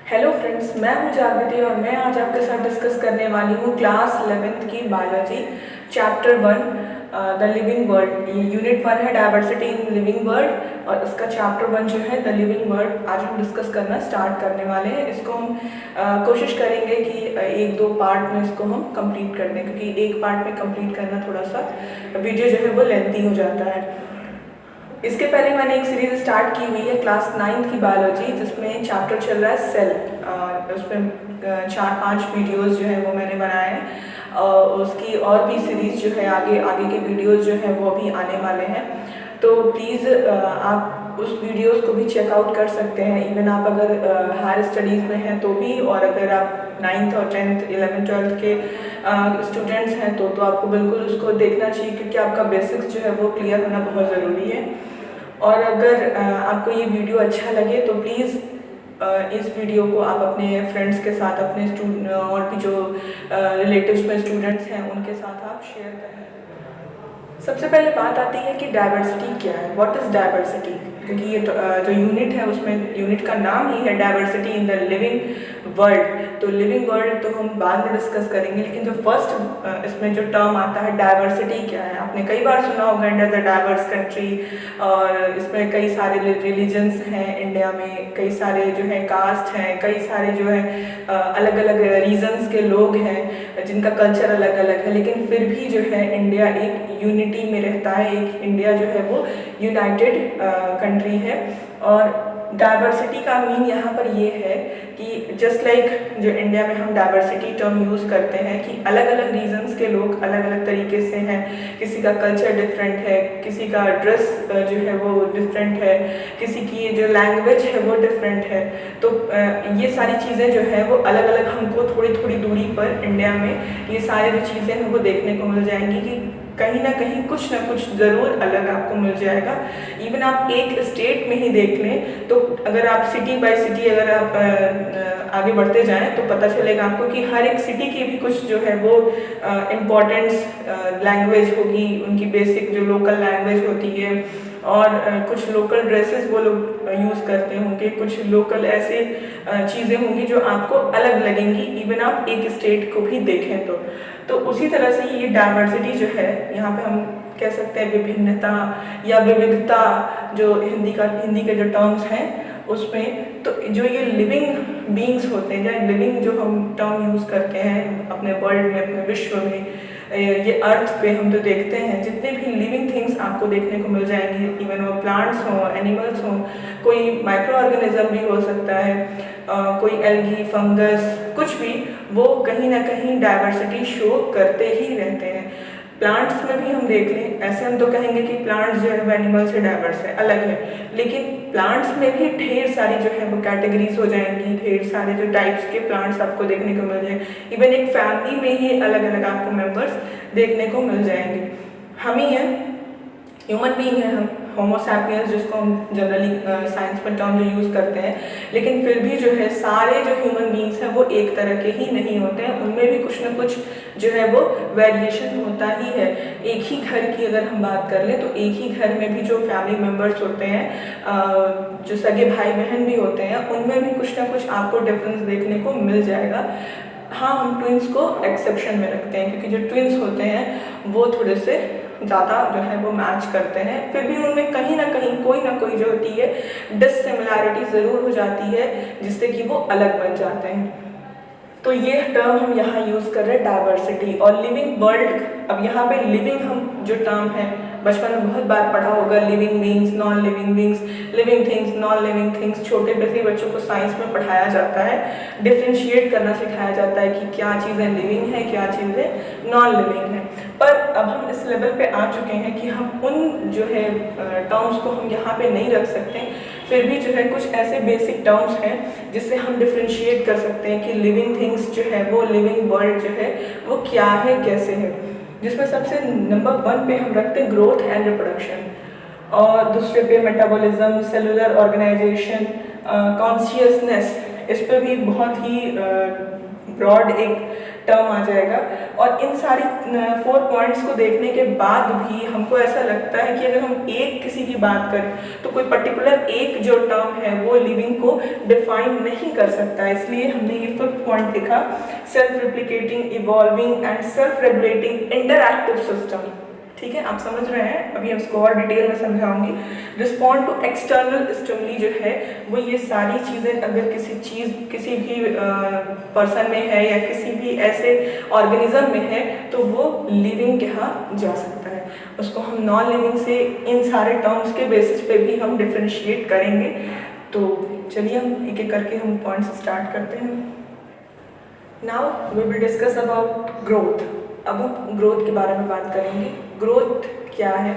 Hello friends, मैं हूं जागृति और मैं आज आपके साथ डिस्कस करने वाली हूं क्लास 11th की biology chapter 1 the living world. ये यूनिट 1 है डाइवर्सिटी इन लिविंग वर्ल्ड और इसका चैप्टर 1 जो है द लिविंग वर्ल्ड आज हम डिस्कस करना स्टार्ट करने वाले हैं। इसको हम कोशिश करेंगे कि एक दो पार्ट में इसको हम कंप्लीट कर दें, क्योंकि एक पार्ट में कंप्लीट करना थोड़ा सा वीडियो जो है वो लेंथी हो जाता है। इसके पहले मैंने एक सीरीज स्टार्ट की हुई है क्लास 9th की बायोलॉजी, जिसमें चैप्टर चल रहा है सेल। उसमें 4-5 वीडियोस जो है वो मैंने बनाए हैं और उसकी और भी सीरीज जो है आगे के वीडियोस जो है वो भी आने वाले हैं। तो प्लीज़ आप उस वीडियोस को भी चेकआउट कर सकते हैं। इवन आप अगर हायर स्टडीज़ में हैं तो भी, और अगर आप 9th और 10th 11th 12th के स्टूडेंट्स हैं तो आपको बिल्कुल उसको देखना चाहिए, क्योंकि आपका बेसिक्स जो है वो क्लियर होना बहुत ज़रूरी है। और अगर आपको ये वीडियो अच्छा लगे तो प्लीज़ इस वीडियो को आप अपने फ्रेंड्स के साथ, अपने और भी जो रिलेटिव्स में स्टूडेंट्स हैं उनके साथ आप शेयर करें। सबसे पहले बात आती है कि डाइवर्सिटी क्या है, व्हाट इज़ डाइवर्सिटी। क्योंकि ये जो यूनिट है उसमें यूनिट का नाम ही है diversity in the living world. तो लिविंग वर्ल्ड तो हम बाद में डिस्कस करेंगे, लेकिन जो फर्स्ट इसमें जो टर्म आता है डाइवर्सिटी क्या है, आपने कई बार सुना होगा India is a diverse country. और इसमें कई सारे रिलीजन्स हैं इंडिया में, कई सारे जो है कास्ट हैं, कई सारे जो है अलग अलग रीजन्स के लोग हैं जिनका कल्चर अलग अलग है, लेकिन फिर भी जो है इंडिया एक यूनिटी में रहता है। एक इंडिया जो है वो यूनाइटेड कंट्री है। और डाइवर्सिटी का मीन यहाँ पर ये है कि जस्ट लाइक जो इंडिया में हम डाइवर्सिटी टर्म यूज़ करते हैं कि अलग अलग रीजन्स के लोग अलग अलग तरीके से हैं, किसी का कल्चर डिफरेंट है, किसी का ड्रेस जो है वो डिफरेंट है, किसी की जो लैंग्वेज है वो डिफरेंट है। तो ये सारी चीज़ें जो है वो अलग अलग हमको थोड़ी थोड़ी दूरी पर इंडिया में ये सारी जो चीज़ें हैं वो देखने को मिल जाएंगी कि कहीं ना कहीं कुछ ना कुछ ज़रूर अलग आपको मिल जाएगा। इवन आप एक स्टेट में ही देख लें तो अगर आप सिटी बाय सिटी अगर आप आगे बढ़ते जाएं तो पता चलेगा आपको कि हर एक सिटी की भी कुछ जो है वो इम्पॉर्टेंस लैंग्वेज होगी, उनकी बेसिक जो लोकल लैंग्वेज होती है, और कुछ लोकल ड्रेसेस वो लोग यूज़ करते होंगे, कुछ लोकल ऐसे चीज़ें होंगी जो आपको अलग लगेंगी इवन आप एक स्टेट को भी देखें तो उसी तरह से ये डाइवर्सिटी जो है, यहाँ पे हम कह सकते हैं विभिन्नता या विविधता, जो हिंदी के जो टर्म्स हैं उसमें, तो जो ये लिविंग बीइंग्स होते हैं या लिविंग जो हम टर्म यूज़ करते हैं अपने वर्ल्ड में, अपने विश्व में, ये अर्थ पे हम तो देखते हैं जितने भी लिविंग थिंग्स आपको देखने को मिल जाएंगे, इवन वो प्लांट्स हों, एनिमल्स हों, कोई माइक्रो ऑर्गेनिज्म भी हो सकता है, कोई एल्गी, फंगस, कुछ भी, वो कहीं ना कहीं डाइवर्सिटी शो करते ही रहते हैं। प्लांट्स में भी हम देख लें, ऐसे हम तो कहेंगे कि प्लांट्स जो है वो एनिमल से डाइवर्स है, अलग है, लेकिन प्लांट्स में भी ढेर सारी जो है वो कैटेगरीज हो जाएंगी, ढेर सारे जो टाइप्स के प्लांट्स आपको देखने को मिल जाएंगे। इवन एक फैमिली में ही अलग अलग आपको मेंबर्स देखने को मिल जाएंगे। हम ही हैं, ह्यूमन बीइंग है हम, होमो सैपियंस जिसको हम जनरली साइंस में टर्म जो यूज़ करते हैं, लेकिन फिर भी जो है सारे जो ह्यूमन बीइंग्स हैं वो एक तरह के ही नहीं होते हैं, उनमें भी कुछ ना कुछ जो है वो वेरिएशन होता ही है। एक ही घर की अगर हम बात कर लें तो एक ही घर में भी जो फैमिली मेम्बर्स होते हैं, जो सगे भाई बहन भी होते हैं, उनमें भी कुछ ना कुछ आपको डिफरेंस देखने को मिल जाएगा। हाँ, हम ट्विंस को एक्सेप्शन में रखते हैं, क्योंकि जो ट्विंस होते हैं वो थोड़े से ज़्यादा जो है वो मैच करते हैं, फिर भी उनमें कहीं ना कहीं कोई ना कोई जो होती है डिससिमिलैरिटी ज़रूर हो जाती है, जिससे कि वो अलग बन जाते हैं। तो ये टर्म हम यहाँ यूज़ कर रहे हैं डाइवर्सिटी और लिविंग वर्ल्ड। अब यहाँ पे लिविंग हम जो टर्म है बचपन में बहुत बार पढ़ा होगा, living beings, non living beings, living things, non living things. छोटे से बच्चों को साइंस में पढ़ाया जाता है, डिफ्रेंशिएट करना सिखाया जाता है कि क्या चीज़ें लिविंग है, क्या चीज़ें नॉन लिविंग है। पर अब हम इस लेवल पे आ चुके हैं कि हम उन जो है टर्म्स को हम यहाँ पे नहीं रख सकते, फिर भी जो है कुछ ऐसे बेसिक टर्म्स हैं जिससे हम डिफ्रेंशिएट कर सकते हैं कि लिविंग थिंग्स जो है वो, लिविंग वर्ल्ड जो है वो क्या है, कैसे है। जिसमें सबसे नंबर 1 पे हम रखते हैं ग्रोथ एंड रिप्रोडक्शन, और दूसरे पे मेटाबॉलिज्म, सेलुलर ऑर्गेनाइजेशन, कॉन्शियसनेस। इस पर भी बहुत ही ब्रॉड एक टर्म आ जाएगा। और इन सारी 4 पॉइंट्स को देखने के बाद भी हमको ऐसा लगता है कि अगर हम एक किसी की बात करें तो कोई पर्टिकुलर एक जो टर्म है वो लिविंग को डिफाइन नहीं कर सकता। इसलिए हमने ये 5th पॉइंट लिखा, self replicating, evolving and self regulating interactive system. ठीक है, आप समझ रहे हैं, अभी हम इसको और डिटेल में समझाऊंगी। रिस्पॉन्ड टू एक्सटर्नल स्टिमुली जो है वो ये सारी चीज़ें अगर किसी भी पर्सन में है या किसी भी ऐसे ऑर्गेनिज्म में है तो वो लिविंग कहा जा सकता है। उसको हम नॉन लिविंग से इन सारे टर्म्स के बेसिस पे भी हम डिफ्रेंशिएट करेंगे। तो चलिए हम एक एक करके हम पॉइंट्स स्टार्ट करते हैं। Now we will discuss about growth. अब हम ग्रोथ के बारे में बात करेंगे। ग्रोथ क्या है?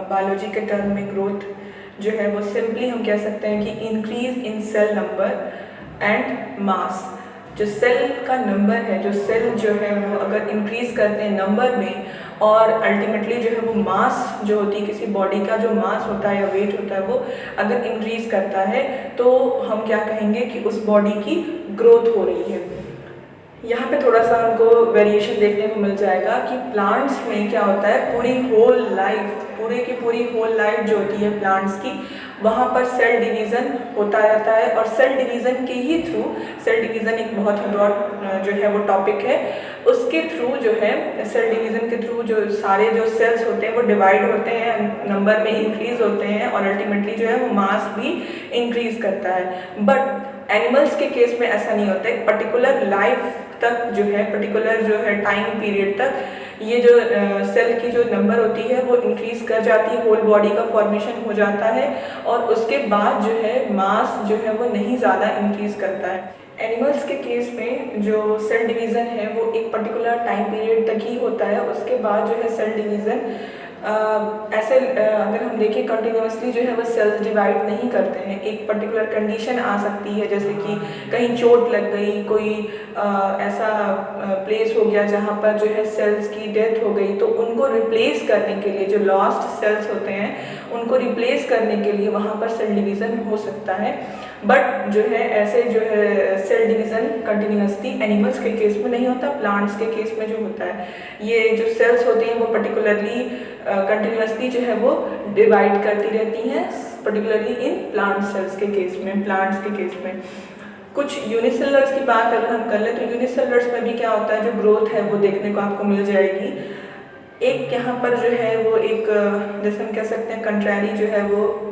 बायोलॉजी के टर्म में ग्रोथ जो है वो सिंपली हम कह सकते हैं कि increase in cell number and mass. जो सेल का नंबर है, जो सेल जो है वो अगर इंक्रीज करते हैं नंबर में और अल्टीमेटली जो है वो मास जो होती है, किसी बॉडी का जो मास होता है या वेट होता है वो अगर इंक्रीज करता है तो हम क्या कहेंगे कि उस बॉडी की ग्रोथ हो रही है। यहाँ पे थोड़ा सा हमको वेरिएशन देखने को मिल जाएगा कि प्लांट्स में क्या होता है, पूरी होल लाइफ जो होती है प्लांट्स की, वहाँ पर सेल डिवीज़न होता रहता है। और सेल डिवीज़न के ही थ्रू, सेल डिवीज़न एक बहुत ही ब्रॉड जो है वो टॉपिक है, उसके थ्रू जो है सेल डिवीज़न के थ्रू जो सारे जो सेल्स होते हैं वो डिवाइड होते हैं, नंबर में इंक्रीज होते हैं और अल्टीमेटली जो है वो मास भी इंक्रीज करता है। बट एनिमल्स के केस में ऐसा नहीं होता है। पर्टिकुलर लाइफ तक जो है, पर्टिकुलर जो है टाइम पीरियड तक ये जो सेल की जो नंबर होती है वो इंक्रीज कर जाती है, होल बॉडी का फॉर्मेशन हो जाता है और उसके बाद जो है मास जो है वो नहीं ज़्यादा इंक्रीज करता है। एनिमल्स के केस में जो सेल डिवीज़न है वो एक पर्टिकुलर टाइम पीरियड तक ही होता है, उसके बाद जो है सेल डिवीज़न ऐसे अगर हम देखें कंटिन्यूसली जो है वो सेल्स डिवाइड नहीं करते हैं। एक पर्टिकुलर कंडीशन आ सकती है, जैसे कि कहीं चोट लग गई, कोई ऐसा प्लेस हो गया जहाँ पर जो है सेल्स की डेथ हो गई, तो उनको रिप्लेस करने के लिए जो लॉस्ट सेल्स होते हैं उनको रिप्लेस करने के लिए वहाँ पर सेल डिवीज़न हो सकता है। बट जो है ऐसे जो है सेल डिवीज़न कंटिन्यूसली एनिमल्स के केस में नहीं होता। प्लांट्स के केस में जो होता है, ये जो सेल्स होती हैं वो पर्टिकुलरली कंटिन्यूसली जो है वो डिवाइड करती रहती हैं, पर्टिकुलरली इन प्लांट सेल्स के केस में, प्लांट्स के केस में। कुछ यूनिसेलर्स की बात अगर हम कर लें तो यूनिसेलर्स में भी क्या होता है, जो ग्रोथ है वो देखने को आपको मिल जाएगी। एक यहाँ पर जो है वो एक जैसे हम कह सकते हैं कंट्रैरी जो है वो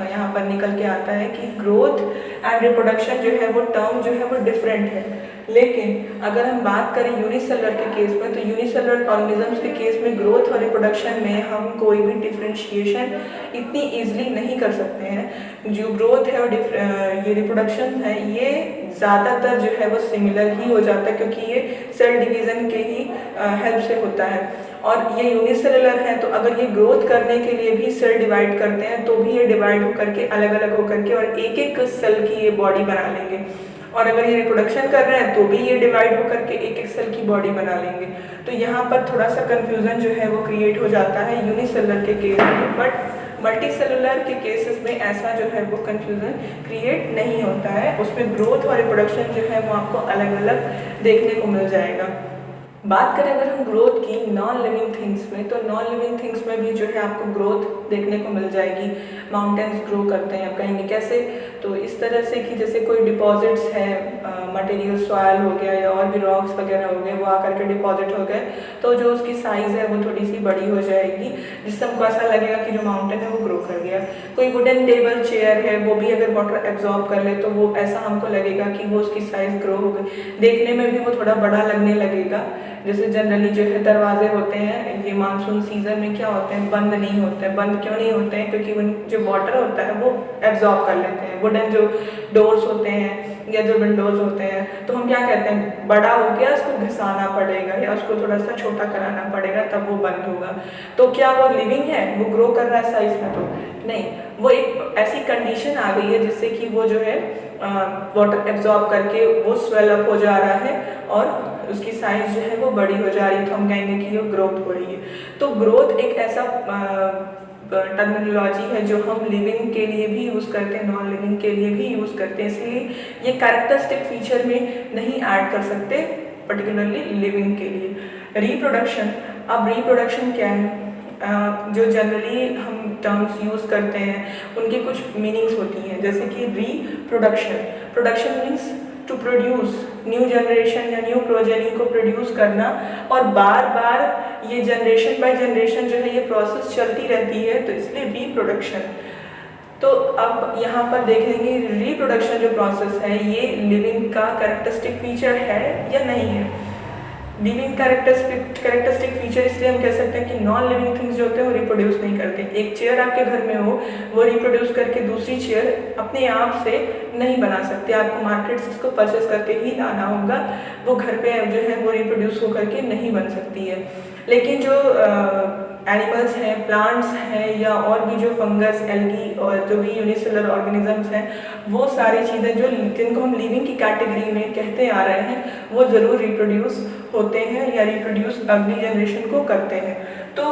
यहाँ पर निकल के आता है कि ग्रोथ एंड रिप्रोडक्शन जो है वो टर्म जो है वो डिफरेंट है। लेकिन अगर हम बात करें यूनिसेलर के केस में, तो यूनिसेलर ऑर्गेनिजम्स के केस में ग्रोथ और रिप्रोडक्शन में हम कोई भी डिफरेंशिएशन इतनी ईजिली नहीं कर सकते हैं। जो ग्रोथ है और ये रिप्रोडक्शन है ये ज़्यादातर जो है वो सिमिलर ही हो जाता है, क्योंकि ये सेल डिवीज़न के ही हेल्प से होता है। और ये यूनिसेलुलर है तो अगर ये ग्रोथ करने के लिए भी सेल डिवाइड करते हैं तो भी ये डिवाइड होकर के अलग अलग होकर के और एक एक सेल की ये बॉडी बना लेंगे। और अगर ये रिप्रोडक्शन कर रहे हैं तो भी ये डिवाइड होकर के एक एक सेल की बॉडी बना लेंगे। तो यहाँ पर थोड़ा सा कन्फ्यूज़न जो है वो क्रिएट हो जाता है यूनिसेलुलर के केस में। बट मल्टीसेलुलर के केसेस में ऐसा जो है वो कन्फ्यूज़न क्रिएट नहीं होता है। उसमें ग्रोथ और रिप्रोडक्शन जो है वो आपको अलग अलग देखने को मिल जाएगा। बात करें अगर हम ग्रोथ की नॉन लिविंग थिंग्स में, तो नॉन लिविंग थिंग्स में भी जो है आपको ग्रोथ देखने को मिल जाएगी। माउंटेन्स ग्रो करते हैं, आप कहेंगे कैसे? तो इस तरह से कि जैसे कोई डिपॉजिट्स है, मटेरियल सॉयल हो गया या और भी रॉक्स वगैरह हो गए, वो आकर के डिपॉजिट हो गए, तो जो उसकी साइज़ है वो थोड़ी सी बड़ी हो जाएगी, जिससे हमको ऐसा लगेगा कि जो माउंटेन है वो ग्रो कर गया। कोई वुडन टेबल चेयर है, वो भी अगर वाटर एब्जॉर्ब कर ले तो वो ऐसा हमको लगेगा कि वो उसकी साइज़ ग्रो हो गई, देखने में भी वो थोड़ा बड़ा लगने लगेगा। जैसे जनरली जो है दरवाजे होते हैं, ये मानसून सीजन में क्या होते हैं, बंद नहीं होते हैं। बंद क्यों नहीं होते हैं? क्योंकि उन जो वाटर होता है वो एब्जॉर्ब कर लेते हैं। वुडन जो डोर्स होते हैं या जो विंडोज़ होते हैं, तो हम क्या कहते हैं, बड़ा हो गया, उसको घिसाना पड़ेगा या उसको थोड़ा सा छोटा कराना पड़ेगा तब वो बंद होगा। तो क्या वो लिविंग है? वो ग्रो कर रहा है साइज में? तो नहीं, वो एक ऐसी कंडीशन आ गई है जिससे कि वो जो है वाटर एब्जॉर्ब करके वो स्वेल अप हो जा रहा है और उसकी साइज जो है वो बड़ी हो जा रही है, तो हम कहेंगे कि वो ग्रोथ हो रही है। तो ग्रोथ एक ऐसा टर्मिनोलॉजी है जो हम लिविंग के लिए भी यूज़ करते हैं, नॉन लिविंग के लिए भी यूज़ करते हैं, इसलिए ये कैरेक्टरिस्टिक फीचर में नहीं ऐड कर सकते पर्टिकुलरली लिविंग के लिए। रिप्रोडक्शन, अब रिप्रोडक्शन क्या है? जो जनरली हम टर्म्स यूज़ करते हैं उनकी कुछ मीनिंग्स होती हैं, जैसे कि reproduction, production means to produce new generation या न्यू प्रोजेनी को प्रोड्यूस करना, और बार बार ये जनरेशन बाय जनरेशन जो है ये प्रोसेस चलती रहती है, तो इसलिए रिप्रोडक्शन। तो अब यहाँ पर देखेंगे रिप्रोडक्शन जो प्रोसेस है ये लिविंग का कैरेक्टरिस्टिक फीचर है या नहीं है। लिविंग कैरेक्टरिस्टिक फीचर इसलिए हम कह सकते हैं कि नॉन लिविंग थिंग्स जो होते हैं वो रिप्रोड्यूस नहीं करते। एक चेयर आपके घर में हो, वो रिप्रोड्यूस करके दूसरी चेयर अपने आप से नहीं बना सकते, आपको मार्केट से इसको परचेस करके ही लाना होगा, वो घर पे जो है वो रिप्रोड्यूस होकर के नहीं बन सकती है। लेकिन जो एनिमल्स हैं, प्लांट्स हैं, या और भी जो फंगस, एल्गी और जो भी यूनिसेलुलर ऑर्गेनिजम्स हैं, वो सारी चीज़ें जो जिनको हम लिविंग की कैटेगरी में कहते आ रहे हैं वो ज़रूर रिप्रोड्यूस होते हैं या रिप्रोड्यूस अगली जनरेशन को करते हैं। तो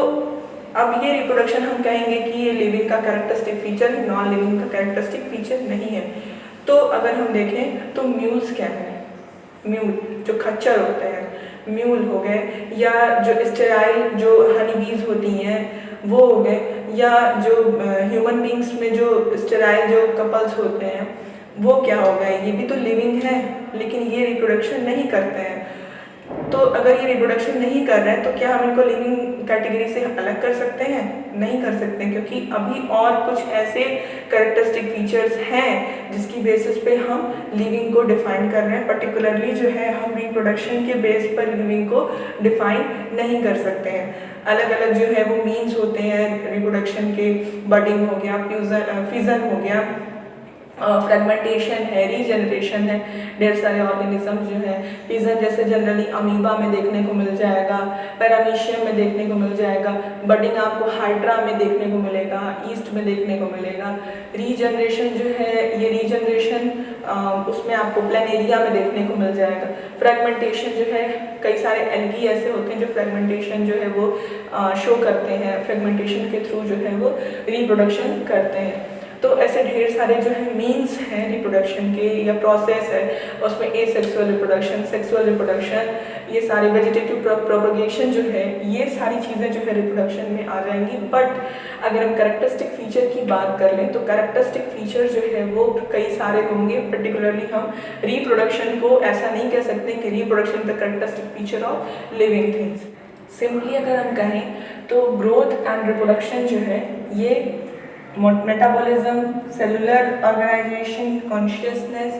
अब ये रिप्रोडक्शन हम कहेंगे कि ये लिविंग का कैरेक्टरिस्टिक फीचर है, नॉन लिविंग का कैरेक्टरिस्टिक फीचर नहीं है। तो अगर हम देखें तो म्यूल्स क्या है? म्यूल जो खच्चर होते हैं, म्यूल हो गए, या जो स्टेराइल जो हनी बीज होती हैं वो हो गए, या जो ह्यूमन बींग्स में जो स्टेराइल जो कपल्स होते हैं वो क्या हो गए, ये भी तो लिविंग है लेकिन ये रिप्रोडक्शन नहीं करते हैं। तो अगर ये रिप्रोडक्शन नहीं कर रहे हैं तो क्या हम इनको लिविंग कैटेगरी से अलग कर सकते हैं? नहीं कर सकते, क्योंकि अभी और कुछ ऐसे कैरेक्टरिस्टिक फीचर्स हैं जिसकी बेसिस पे हम लिविंग को डिफाइन कर रहे हैं। पर्टिकुलरली जो है हम रिप्रोडक्शन के बेस पर लिविंग को डिफाइन नहीं कर सकते हैं। अलग अलग जो है वो मीन्स होते हैं रिप्रोडक्शन के, बडिंग हो गया, फ्यूजन हो गया, फ्रेगमेंटेशन है, रीजनरेशन है, ढेर सारे ऑर्गेनिज्म जो है, फिजन जैसे जनरली अमीबा में देखने को मिल जाएगा, पैरामीशियम में देखने को मिल जाएगा, बडिंग आपको हाइड्रा में देखने को मिलेगा, ईस्ट में देखने को मिलेगा। रीजनरेशन जो है ये रीजनरेशन उसमें आपको प्लेनेरिया में देखने को मिल जाएगा। फ्रेगमेंटेशन जो है कई सारे एल्गी ऐसे होते हैं जो फ्रेगमेंटेशन जो है वो शो करते हैं, फ्रेगमेंटेशन के थ्रू जो है वो रिप्रोडक्शन करते हैं। तो ऐसे ढेर सारे जो है मीन्स हैं रिप्रोडक्शन के या प्रोसेस है, उसमें एसेक्सुअल रिप्रोडक्शन, सेक्सुअल रिप्रोडक्शन, ये सारे वेजिटेटिव प्रोपगेशन जो है, ये सारी चीज़ें जो है रिप्रोडक्शन में आ जाएंगी। बट अगर हम कैरेक्टरिस्टिक फीचर की बात कर लें तो कैरेक्टरिस्टिक फीचर जो है वो कई सारे होंगे। पर्टिकुलरली हम रिप्रोडक्शन को ऐसा नहीं कह सकते कि reproduction the characteristic feature of living things. Simply अगर हम कहें तो ग्रोथ एंड रिप्रोडक्शन जो है ये मेटाबॉलिज्म, सेलुलर ऑर्गेनाइजेशन, कॉन्शियसनेस,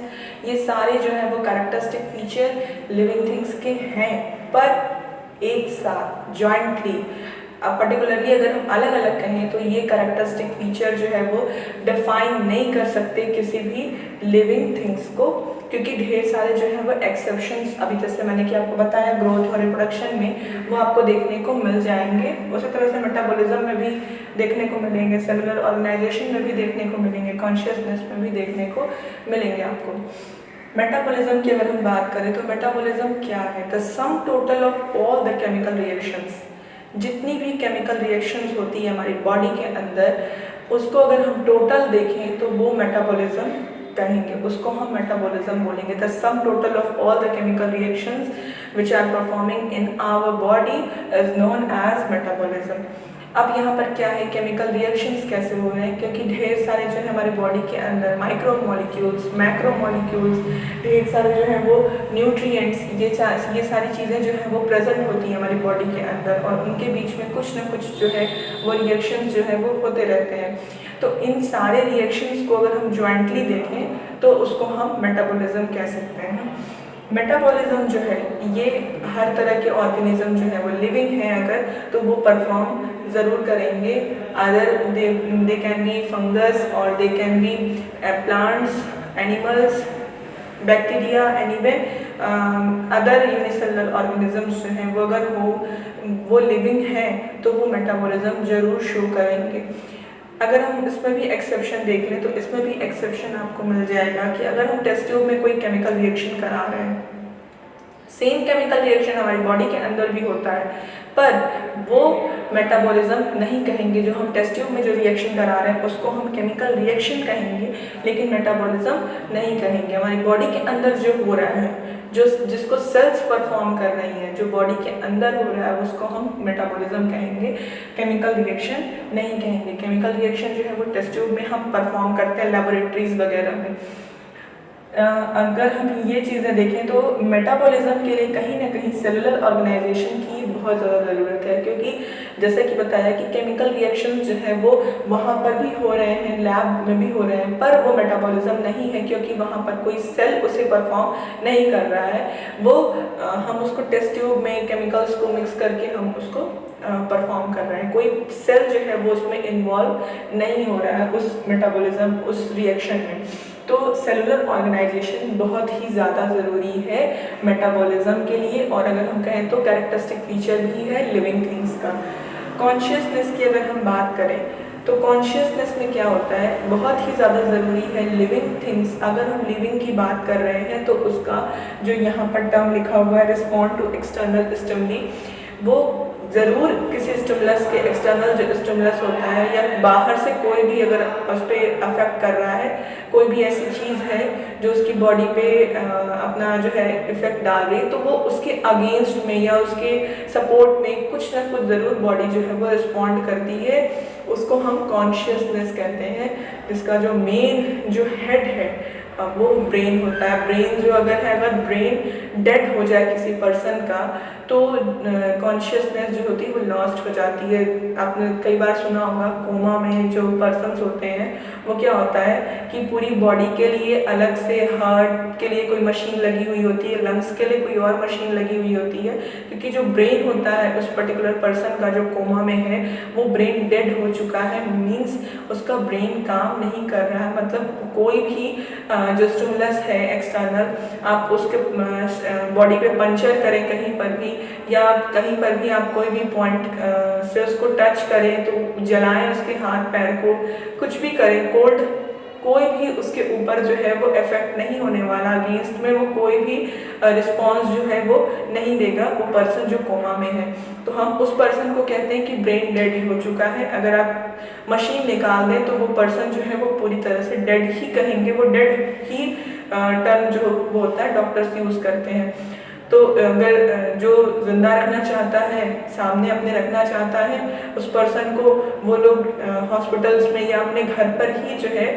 ये सारे जो है वो कैरेक्टरिस्टिक फीचर लिविंग थिंग्स के हैं, पर एक साथ जॉइंटली। अब पर्टिकुलरली अगर हम अलग अलग कहें तो ये कैरेक्टरिस्टिक फीचर जो है वो डिफाइन नहीं कर सकते किसी भी लिविंग थिंग्स को, क्योंकि ढेर सारे जो है वो एक्सेप्शंस, अभी जैसे मैंने कि आपको बताया ग्रोथ और रिप्रोडक्शन में, वो आपको देखने को मिल जाएंगे। उसी तरह से मेटाबॉलिज्म में भी देखने को मिलेंगे, सेलुलर ऑर्गेनाइजेशन में भी देखने को मिलेंगे, कॉन्शियसनेस में भी देखने को मिलेंगे आपको। मेटाबॉलिज्म की अगर हम बात करें तो मेटाबॉलिज्म क्या है? The sum total of all the chemical reactions, जितनी भी केमिकल रिएक्शंस होती है हमारी बॉडी के अंदर, उसको अगर हम टोटल देखें तो वो मेटाबॉलिज्म कहेंगे, उसको हम मेटाबॉलिज्म बोलेंगे। The sum total of all the chemical reactions which are performing in our body is known as metabolism. अब यहाँ पर क्या है, केमिकल रिएक्शंस कैसे हो रहे हैं? क्योंकि ढेर सारे जो है हमारे बॉडी के अंदर माइक्रो मॉलिक्यूल्स, मैक्रो मॉलिक्यूल्स, ढेर सारे जो है वो न्यूट्रिएंट्स, ये सारी चीज़ें जो है वो प्रेजेंट होती हैं हमारी बॉडी के अंदर, और उनके बीच में कुछ ना कुछ जो है वो रिएक्शंस जो है वो होते रहते हैं। तो इन सारे रिएक्शंस को अगर हम जॉइंटली देखें तो उसको हम मेटाबॉलिज्म कह सकते हैं। मेटाबॉलिज्म जो है ये हर तरह के ऑर्गेनिज्म जो है वो लिविंग है अगर, तो वो परफॉर्म ज़रूर करेंगे। Other they can be fungus और they can be plants, animals, bacteria, and even other unicellular organisms जो हैं वो अगर वो लिविंग हैं तो वो मेटाबॉलिज्म ज़रूर शो करेंगे। अगर हम इसमें भी एक्सेप्शन देख लें तो इसमें भी एक्सेप्शन आपको मिल जाएगा कि अगर हम टेस्ट ट्यूब में कोई केमिकल रिएक्शन करा रहे हैं, सेम केमिकल रिएक्शन हमारी बॉडी के अंदर भी होता है, पर वो मेटाबॉलिज्म नहीं कहेंगे। जो हम टेस्ट ट्यूब में जो रिएक्शन करा रहे हैं उसको हम केमिकल रिएक्शन कहेंगे, लेकिन मेटाबॉलिज्म नहीं कहेंगे। हमारी बॉडी के अंदर जो हो रहा है, जिसको सेल्स परफॉर्म कर रही हैं, जो बॉडी के अंदर हो रहा है, उसको हम मेटाबॉलिज्म कहेंगे, केमिकल रिएक्शन नहीं कहेंगे। केमिकल रिएक्शन जो है वो टेस्ट ट्यूब में हम परफॉर्म करते हैं, लेबोरेटरीज वगैरह में। अगर हम ये चीज़ें देखें तो मेटाबॉलिज्म के लिए कहीं ना कहीं सेलुलर ऑर्गेनाइजेशन की बहुत ज़्यादा ज़रूरत है, क्योंकि जैसे कि बताया कि केमिकल रिएक्शंस जो है वो वहाँ पर भी हो रहे हैं, लैब में भी हो रहे हैं, पर वो मेटाबॉलिज्म नहीं है, क्योंकि वहाँ पर कोई सेल उसे परफॉर्म नहीं कर रहा है। वो हम उसको टेस्ट ट्यूब में केमिकल्स को मिक्स करके हम उसको परफॉर्म कर रहे हैं। कोई सेल जो है वो उसमें इन्वॉल्व नहीं हो रहा है उस मेटाबॉलिज्म, उस रिएक्शन में। तो सेलुलर ऑर्गेनाइजेशन बहुत ही ज़्यादा ज़रूरी है मेटाबॉलिज्म के लिए। और अगर हम कहें तो कैरेक्टरिस्टिक फीचर भी है लिविंग थिंग्स का। कॉन्शियसनेस की अगर हम बात करें तो कॉन्शियसनेस में क्या होता है, बहुत ही ज़्यादा ज़रूरी है लिविंग थिंग्स। अगर हम लिविंग की बात कर रहे हैं तो उसका जो यहाँ पर टर्म लिखा हुआ है रिस्पॉन्ड टू एक्सटर्नल स्टिमुली, वो ज़रूर किसी स्टिमुलस के, एक्सटर्नल जो स्टिमुलस होता है या बाहर से कोई भी अगर उस पर अफेक्ट कर रहा है, कोई भी ऐसी चीज़ है जो उसकी बॉडी पे अपना जो है इफेक्ट डाल रही है, तो वो उसके अगेंस्ट में या उसके सपोर्ट में कुछ ना कुछ ज़रूर बॉडी जो है वो रिस्पॉन्ड करती है। उसको हम कॉन्शियसनेस कहते हैं, जिसका जो मेन जो हेड है वो ब्रेन होता है। ब्रेन जो अगर ब्रेन डेड हो जाए किसी पर्सन का तो कॉन्शियसनेस जो होती है वो लॉस्ट हो जाती है। आपने कई बार सुना होगा कोमा में जो पर्सन्स होते हैं वो क्या होता है कि पूरी बॉडी के लिए अलग से हार्ट के लिए कोई मशीन लगी हुई होती है, लंग्स के लिए कोई और मशीन लगी हुई होती है, क्योंकि जो ब्रेन होता है उस पर्टिकुलर पर्सन का जो कोमा में है वो ब्रेन डेड हो चुका है, मीन्स उसका ब्रेन काम नहीं कर रहा है। मतलब कोई भी जो स्टिमुलस है एक्सटर्नल, आप उसके बॉडी पे पंचर करें कहीं पर भी, या कहीं पर भी आप कोई भी पॉइंट से उसको टच करें तो जलाएं उसके हाथ पैर को, कुछ भी करें, कोल्ड कोई भी उसके ऊपर जो है वो इफेक्ट नहीं होने वाला, अगेंस्ट में वो कोई भी रिस्पॉन्स जो है वो नहीं देगा वो पर्सन जो कोमा में है। तो हम उस पर्सन को कहते हैं कि ब्रेन डेड हो चुका है। अगर आप मशीन निकाल दें तो वो पर्सन जो है वो पूरी तरह से डेड ही कहेंगे, वो डेड ही टर्म जो वो होता है डॉक्टर्स यूज़ करते हैं। तो अगर जो जिंदा रखना चाहता है, सामने अपने रखना चाहता है उस पर्सन को, वो लोग हॉस्पिटल्स में या अपने घर पर ही जो है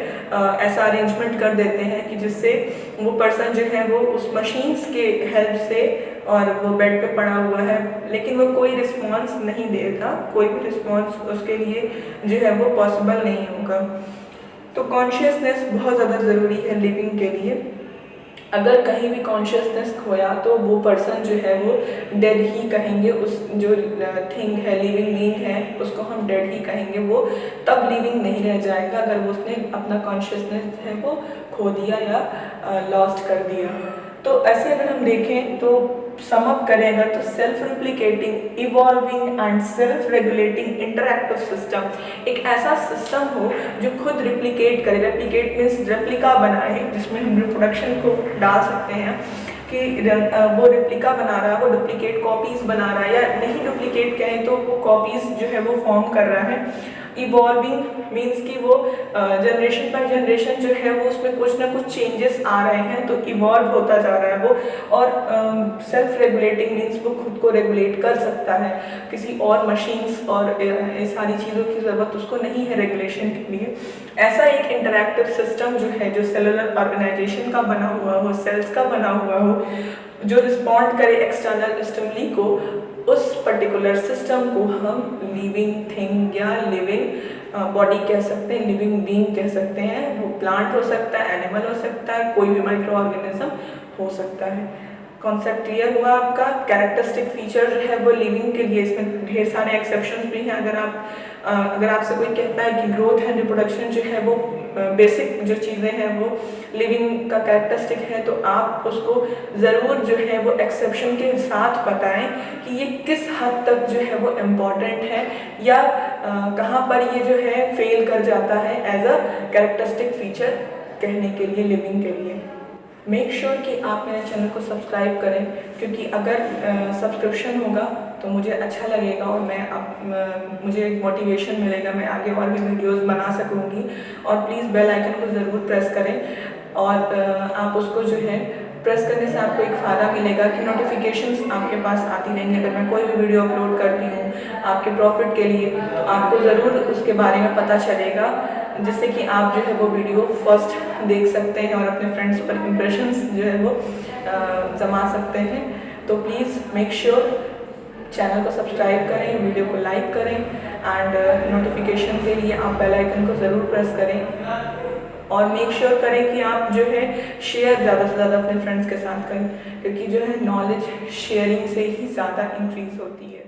ऐसा अरेंजमेंट कर देते हैं कि जिससे वो पर्सन जो है वो उस मशीन्स के हेल्प से, और वो बेड पे पड़ा हुआ है लेकिन वो कोई रिस्पॉन्स नहीं देगा, कोई भी रिस्पॉन्स उसके लिए जो है वो पॉसिबल नहीं होगा। तो कॉन्शियसनेस बहुत ज़्यादा ज़रूरी है लिविंग के लिए। अगर कहीं भी कॉन्शियसनेस खोया तो वो पर्सन जो है वो डेड ही कहेंगे। उस जो थिंग है, लिविंग बीइंग है, उसको हम डेड ही कहेंगे। वो तब लिविंग नहीं रह जाएगा अगर वो उसने अपना कॉन्शियसनेस है वो खो दिया या लॉस्ट कर दिया। तो ऐसे अगर हम देखें तो सम अप करें अगर तो self replicating, evolving and self regulating interactive system, एक ऐसा सिस्टम हो जो खुद रिप्लिकेट करे। रेप्लिकेट मीन्स रेप्लिका बनाए, जिसमें हम रिप्रोडक्शन को डाल सकते हैं कि वो रेप्लिका बना रहा है, वो डुप्लीकेट कॉपीज बना रहा है, या नहीं डुप्लीकेट कहें तो वो कॉपीज जो है वो फॉर्म कर रहा है। इवॉल्विंग मीन्स कि वो जनरेशन बाय जनरेशन जो है वो उसमें कुछ ना कुछ चेंजेस आ रहे हैं, तो इवॉल्व होता जा रहा है वो। और सेल्फ रेगुलेटिंग मीन्स वो खुद को रेगुलेट कर सकता है, किसी और मशीन्स और सारी चीज़ों की ज़रूरत उसको नहीं है रेगुलेशन के लिए। ऐसा एक इंटरैक्टिव सिस्टम जो है, जो सेलुलर ऑर्गेनाइजेशन का बना हुआ हो, सेल्स का बना हुआ हो, जो रिस्पॉन्ड करे एक्सटर्नल स्टिमुली को, उस पर्टिकुलर सिस्टम को हम लिविंग थिंग या लिविंग बॉडी कह सकते हैं, लिविंग बीइंग कह सकते हैं। वो प्लांट हो सकता है, एनिमल हो सकता है, कोई भी माइक्रो ऑर्गेनिज्म हो सकता है। कॉन्सेप्ट क्लियर हुआ आपका। कैरेक्टरिस्टिक फीचर जो है वो लिविंग के लिए, इसमें ढेर सारे एक्सेप्शंस भी हैं। अगर आपसे कोई कहता है कि ग्रोथ एंड रिप्रोडक्शन जो है वो बेसिक जो चीज़ें हैं वो लिविंग का कैरेक्टरिस्टिक है, तो आप उसको ज़रूर जो है वो एक्सेप्शन के साथ बताएं कि ये किस हद तक जो है वो इम्पॉर्टेंट है, या कहाँ पर ये जो है फेल कर जाता है एज अ कैरेक्टरिस्टिक फीचर कहने के लिए लिविंग के लिए। मेक श्योर कि आप मेरे चैनल को सब्सक्राइब करें, क्योंकि अगर सब्सक्रिप्शन होगा तो मुझे अच्छा लगेगा और मुझे एक मोटिवेशन मिलेगा, मैं आगे और भी वीडियोस बना सकूँगी। और प्लीज़ बेल आइकन को ज़रूर प्रेस करें, और आप उसको जो है प्रेस करने से आपको एक फ़ायदा मिलेगा कि नोटिफिकेशंस आपके पास आती रहेंगी। अगर मैं कोई भी वीडियो अपलोड करती हूँ आपके प्रॉफिट के लिए, तो आपको ज़रूर उसके बारे में पता चलेगा, जिससे कि आप जो है वो वीडियो फर्स्ट देख सकते हैं और अपने फ्रेंड्स पर इम्प्रेशंस जो है वो जमा सकते हैं। तो प्लीज़ मेक श्योर चैनल को सब्सक्राइब करें, वीडियो को लाइक करें, एंड नोटिफिकेशन के लिए आप बेल आइकन को ज़रूर प्रेस करें। और मेक श्योर करें कि आप जो है शेयर ज़्यादा से ज़्यादा अपने फ्रेंड्स के साथ करें, क्योंकि जो है नॉलेज शेयरिंग से ही ज़्यादा इंक्रीज़ होती है।